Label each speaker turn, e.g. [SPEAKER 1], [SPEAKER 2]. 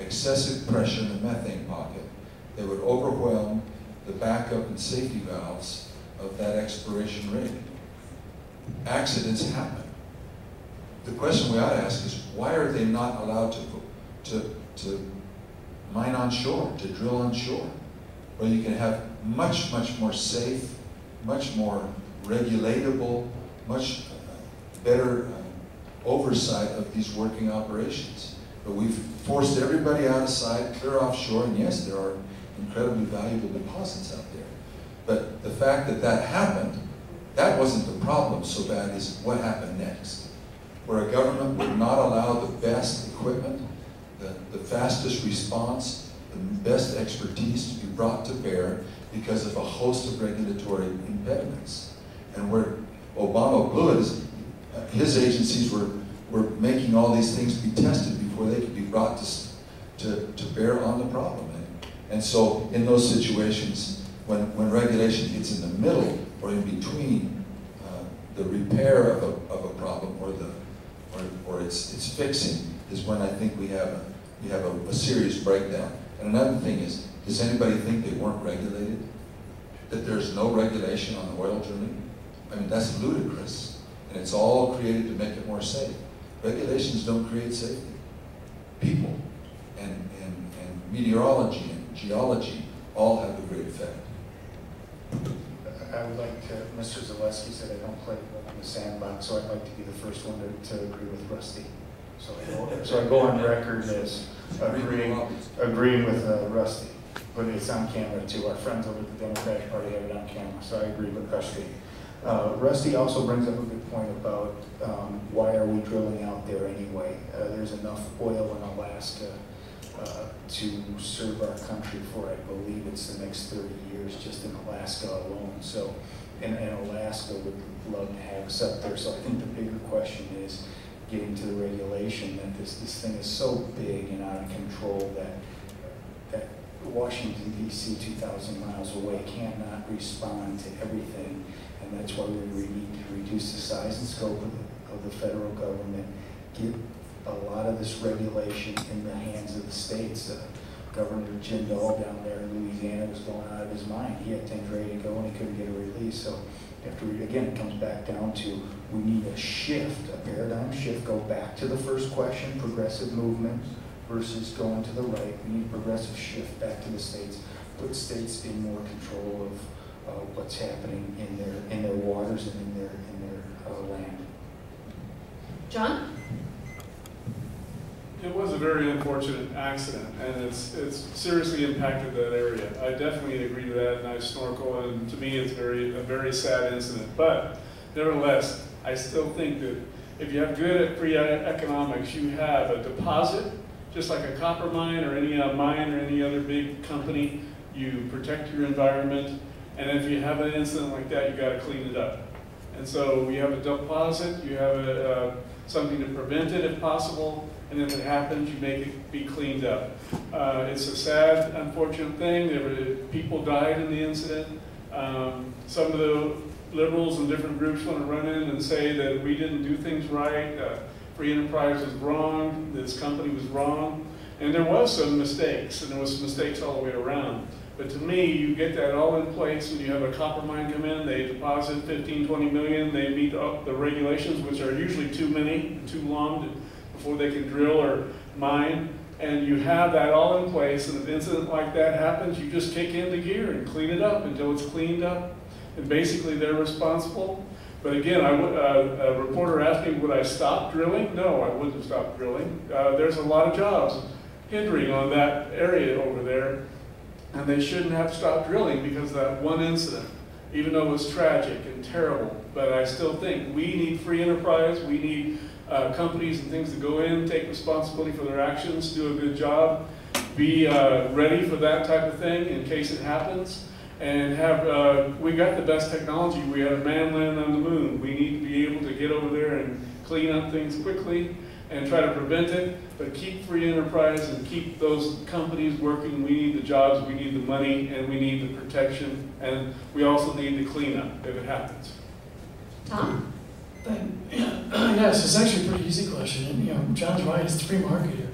[SPEAKER 1] excessive pressure in the methane pocket that would overwhelm the backup and safety valves of that exploration rig. Accidents happen. The question we ought to ask is, why are they not allowed to mine on shore, to drill on shore, where you can have much, much more safe, much more regulatable, much better oversight of these working operations. But we've forced everybody out of sight, clear offshore, and yes, there are incredibly valuable deposits out there. But the fact that that happened, that wasn't the problem so bad as what happened next, where a government would not allow the best equipment, the fastest response, the best expertise to be brought to bear because of a host of regulatory impediments. And where Obama blew it is, his agencies were making all these things be tested before they could be brought to bear on the problem. And so in those situations, when regulation gets in the middle or in between the repair of a problem or its fixing, is when I think we have a serious breakdown. And another thing is, does anybody think they weren't regulated? That there's no regulation on oil drilling? I mean, that's ludicrous. And it's all created to make it more safe. Regulations don't create safety. People and meteorology and geology all have a great effect.
[SPEAKER 2] I would like to, Mr. Zaleski said I don't play on the sandbox, so I'd like to be the first one to agree with Rusty. So I go on record as agreeing with Rusty, but it's on camera too. Our friends over at the Democratic Party have it on camera, so I agree with Rusty. Rusty also brings up a good point about why are we drilling out there anyway? There's enough oil in Alaska to serve our country for, I believe it's the next 30 years just in Alaska alone. So, and Alaska would love to have us up there. So I think the bigger question is getting to the regulation that this thing is so big and out of control that Washington, D.C., 2,000 miles away, cannot respond to everything. And that's why we need to reduce the size and scope of the federal government, get a lot of this regulation in the hands of the states. Governor Jim Dole down there in Louisiana was going out of his mind. He had things ready to go and he couldn't get a release. So again, it comes back down to we need a shift, a paradigm shift, go back to the first question, progressive movement versus going to the right. We need a progressive shift back to the states, put states in more control of what's happening in their waters and in their land.
[SPEAKER 3] John?
[SPEAKER 4] It was a very unfortunate accident, and it's seriously impacted that area. I definitely agree to that, and I snorkel, and to me it's a very sad incident. But nevertheless, I still think that if you have good free economics, you have a deposit, just like a copper mine or any mine or any other big company. You protect your environment, and if you have an incident like that, you got to clean it up. And so you have a deposit, you have something to prevent it if possible, and if it happens, you make it be cleaned up. It's a sad, unfortunate thing. People died in the incident. Some of the liberals and different groups want to run in and say that we didn't do things right, free enterprise was wrong, this company was wrong, and there was some mistakes, and there was some mistakes all the way around. But to me, you get that all in place when you have a copper mine come in, they deposit 15, 20 million, they meet up the regulations, which are usually too many, too long before they can drill or mine, and you have that all in place, and if an incident like that happens, you just kick into gear and clean it up until it's cleaned up, and basically they're responsible. But again, a reporter asked me, would I stop drilling? No, I wouldn't have stopped drilling. There's a lot of jobs hindering on that area over there, and they shouldn't have stopped drilling because of that one incident, even though it was tragic and terrible. But I still think we need free enterprise, we need companies and things to go in, take responsibility for their actions, do a good job, be ready for that type of thing in case it happens, and have, we got the best technology. We had a man land on the moon. We need to be able to get over there and clean up things quickly and try to prevent it, but keep free enterprise and keep those companies working. We need the jobs, we need the money, and we need the protection, and we also need the cleanup if it happens.
[SPEAKER 3] Tom?
[SPEAKER 5] Yes, it's actually a pretty easy question. And, John's right, it's the free market here.